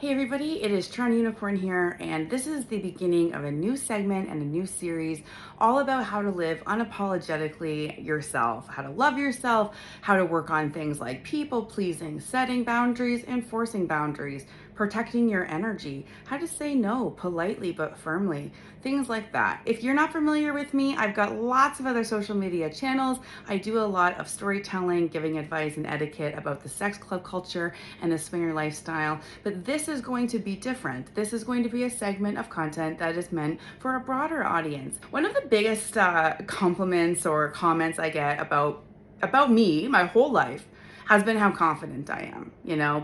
Hey everybody, it is TorontoUnicorn here, and this is the beginning of a new segment and a new series all about how to live unapologetically yourself, how to love yourself, how to work on things like people pleasing, setting boundaries, enforcing boundaries, protecting your energy, how to say no politely but firmly, things like that. If you're not familiar with me, I've got lots of other social media channels. I do a lot of storytelling, giving advice and etiquette about the sex club culture and the swinger lifestyle, but this is going to be different. This is going to be a segment of content that is meant for a broader audience. One of the biggest compliments or comments I get about me my whole life has been how confident I am,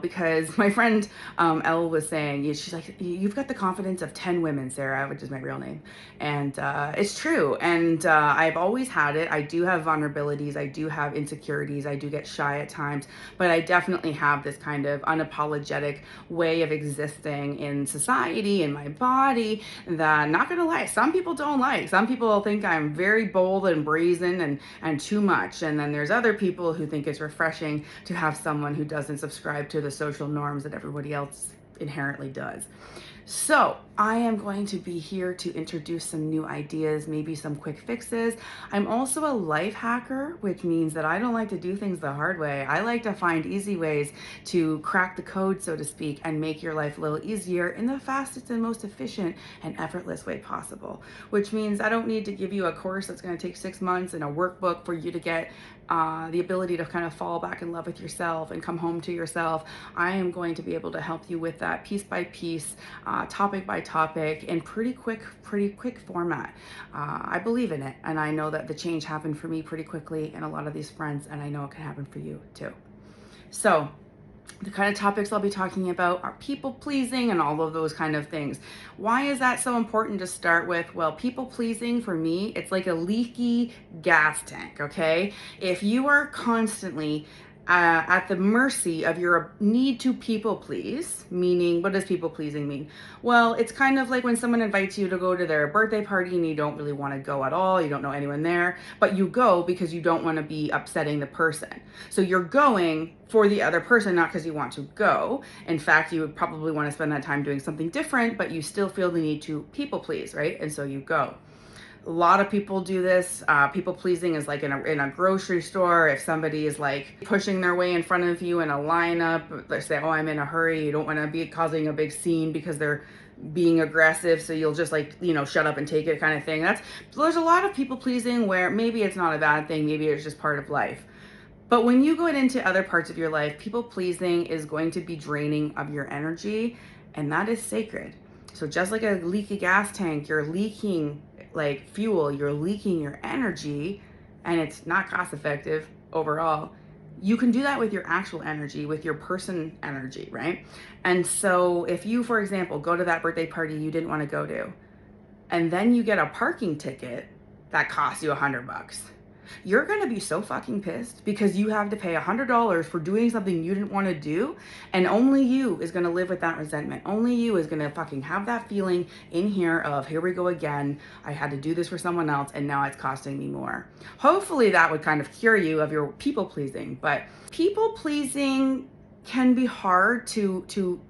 because my friend Elle was saying, she's like, you've got the confidence of 10 women, Sarah, which is my real name. And it's true. And I've always had it. I do have vulnerabilities. I do have insecurities. I do get shy at times, but I definitely have this kind of unapologetic way of existing in society, in my body, that, not gonna lie, some people don't like. Some people think I'm very bold and brazen and too much. And then there's other people who think it's refreshing to have someone who doesn't subscribe to the social norms that everybody else inherently does. So I am going to be here to introduce some new ideas, maybe some quick fixes. I'm also a life hacker, which means that I don't like to do things the hard way. I like to find easy ways to crack the code, so to speak, and make your life a little easier in the fastest and most efficient and effortless way possible, which means I don't need to give you a course that's going to take 6 months and a workbook for you to get the ability to kind of fall back in love with yourself and come home to yourself. I am going to be able to help you with that piece by piece, topic by topic, in pretty quick format. I believe in it, and I know that the change happened for me pretty quickly and a lot of these friends, and I know it can happen for you too. So the kind of topics I'll be talking about are people pleasing and all of those kind of things. Why is that so important to start with? Well, people pleasing for me, it's like a leaky gas tank, okay? If you are constantly at the mercy of your need to people please, meaning, what does people pleasing mean? Well, it's kind of like when someone invites you to go to their birthday party and you don't really want to go at all, you don't know anyone there, but you go because you don't want to be upsetting the person. So you're going for the other person, not because you want to go. In fact, you would probably want to spend that time doing something different, but you still feel the need to people please, right? And so you go. A lot of people do this. People pleasing is like in a grocery store. If somebody is like pushing their way in front of you in a lineup, they say, oh, I'm in a hurry. You don't want to be causing a big scene because they're being aggressive. So you'll just like, shut up and take it kind of thing. There's a lot of people pleasing where maybe it's not a bad thing. Maybe it's just part of life. But when you go into other parts of your life, people pleasing is going to be draining of your energy, and that is sacred. So just like a leaky gas tank, you're leaking like fuel, you're leaking your energy, and it's not cost effective overall. You can do that with your actual energy, with your person energy, right? And so if you, for example, go to that birthday party you didn't want to go to, and then you get a parking ticket that costs you $100, you're gonna be so fucking pissed because you have to pay $100 for doing something you didn't want to do, and only you is gonna live with that resentment. Only you is gonna fucking have that feeling in here of, here we go again, I had to do this for someone else and now it's costing me more. Hopefully that would kind of cure you of your people pleasing, but people pleasing can be hard to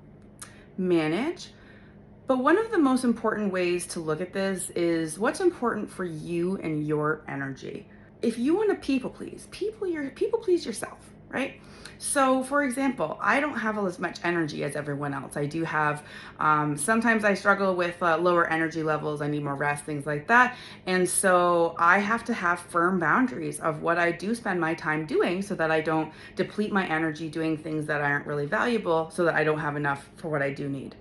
manage. But one of the most important ways to look at this is what's important for you and your energy. If you want to people please, people please yourself, right? So for example, I don't have as much energy as everyone else. I do have, sometimes I struggle with lower energy levels. I need more rest, things like that. And so I have to have firm boundaries of what I do spend my time doing so that I don't deplete my energy doing things that aren't really valuable, so that I don't have enough for what I do need.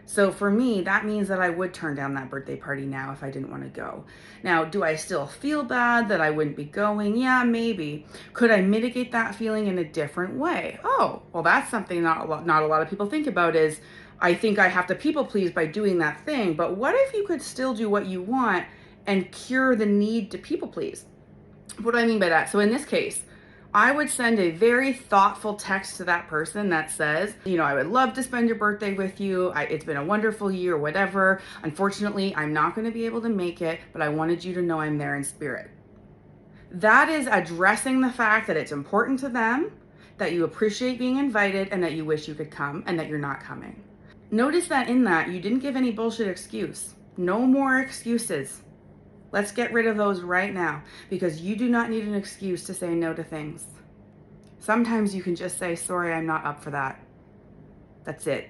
So for me, that means that I would turn down that birthday party now if I didn't want to go. Now, do I still feel bad that I wouldn't be going? Yeah, maybe. Could I mitigate that feeling in a different way? Oh, well, that's something not a lot of people think about is, I think I have to people please by doing that thing, but what if you could still do what you want and cure the need to people please? What do I mean by that? So in this case, I would send a very thoughtful text to that person that says, I would love to spend your birthday with you. It's been a wonderful year, whatever. Unfortunately, I'm not going to be able to make it, but I wanted you to know I'm there in spirit. That is addressing the fact that it's important to them, that you appreciate being invited, and that you wish you could come, and that you're not coming. Notice that in that, you didn't give any bullshit excuse. No more excuses. Let's get rid of those right now because you do not need an excuse to say no to things. Sometimes you can just say, sorry, I'm not up for that. That's it.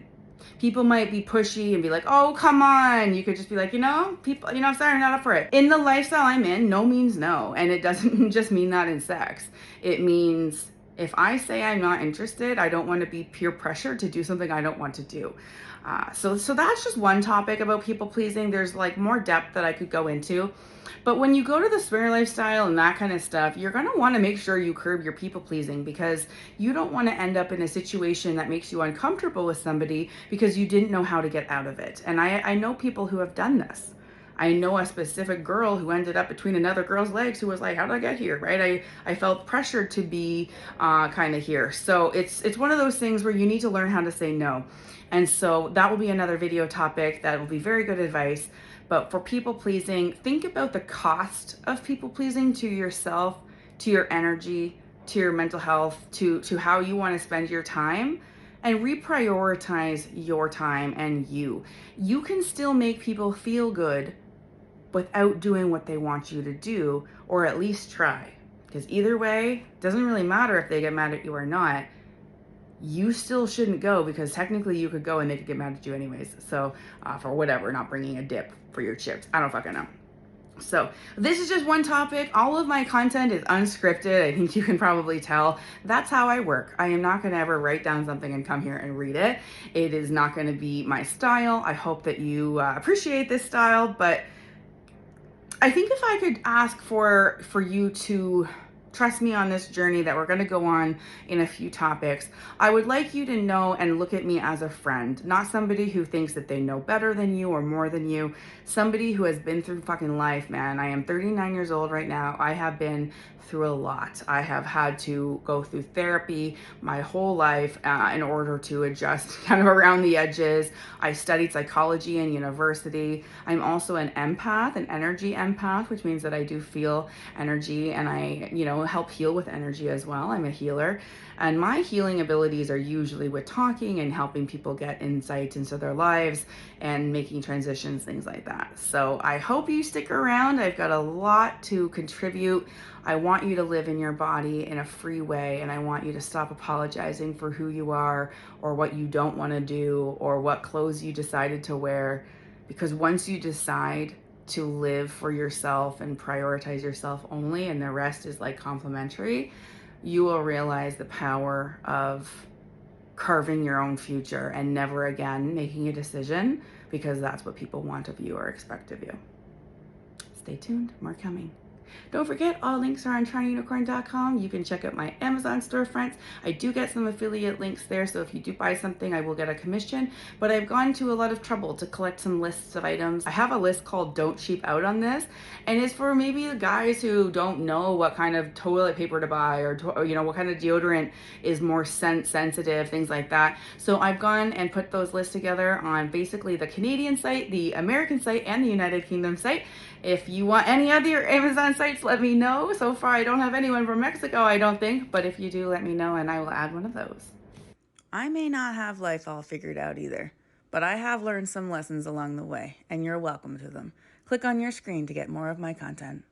People might be pushy and be like, oh, come on. You could just be like, I'm sorry, I'm not up for it. In the lifestyle I'm in, no means no. And it doesn't just mean that in sex. It means if I say I'm not interested, I don't want to be peer pressured to do something I don't want to do. So that's just one topic about people pleasing. There's like more depth that I could go into. But when you go to the swinger lifestyle and that kind of stuff, you're going to want to make sure you curb your people pleasing because you don't want to end up in a situation that makes you uncomfortable with somebody because you didn't know how to get out of it. And I know people who have done this. I know a specific girl who ended up between another girl's legs who was like, how did I get here? Right? I felt pressured to be kind of here. So it's one of those things where you need to learn how to say no. And so that will be another video topic that will be very good advice. But for people pleasing, think about the cost of people pleasing to yourself, to your energy, to your mental health, to how you want to spend your time, and reprioritize your time and you. You can still make people feel good without doing what they want you to do, or at least try. Because either way, it doesn't really matter if they get mad at you or not. You still shouldn't go because technically you could go and they could get mad at you anyways. So for whatever, not bringing a dip for your chips. I don't fucking know. So this is just one topic. All of my content is unscripted. I think you can probably tell. That's how I work. I am not going to ever write down something and come here and read it. It is not going to be my style. I hope that you appreciate this style, but I think if I could ask for you to trust me on this journey that we're going to go on in a few topics, I would like you to know and look at me as a friend, not somebody who thinks that they know better than you or more than you, somebody who has been through fucking life, man. I am 39 years old right now. I have been through a lot. I have had to go through therapy my whole life in order to adjust kind of around the edges. I studied psychology in university. I'm also an empath, an energy empath, which means that I do feel energy and I, help heal with energy as well. I'm a healer. And my healing abilities are usually with talking and helping people get insight into their lives and making transitions, things like that. So I hope you stick around. I've got a lot to contribute. I want you to live in your body in a free way, and I want you to stop apologizing for who you are or what you don't want to do or what clothes you decided to wear. Because once you decide to live for yourself and prioritize yourself only, and the rest is like complimentary, you will realize the power of carving your own future and never again making a decision because that's what people want of you or expect of you. Stay tuned, more coming. Don't forget, all links are on TorontoUnicorn.com. You can check out my Amazon storefronts. I do get some affiliate links there, so if you do buy something, I will get a commission. But I've gone to a lot of trouble to collect some lists of items. I have a list called Don't Cheap Out on this, and it's for maybe the guys who don't know what kind of toilet paper to buy or what kind of deodorant is more sensitive, things like that. So I've gone and put those lists together on basically the Canadian site, the American site, and the United Kingdom site. If you want any other Amazon sites, let me know. So far, I don't have anyone from Mexico, I don't think. But if you do, let me know and I will add one of those. I may not have life all figured out either, but I have learned some lessons along the way, and you're welcome to them. Click on your screen to get more of my content.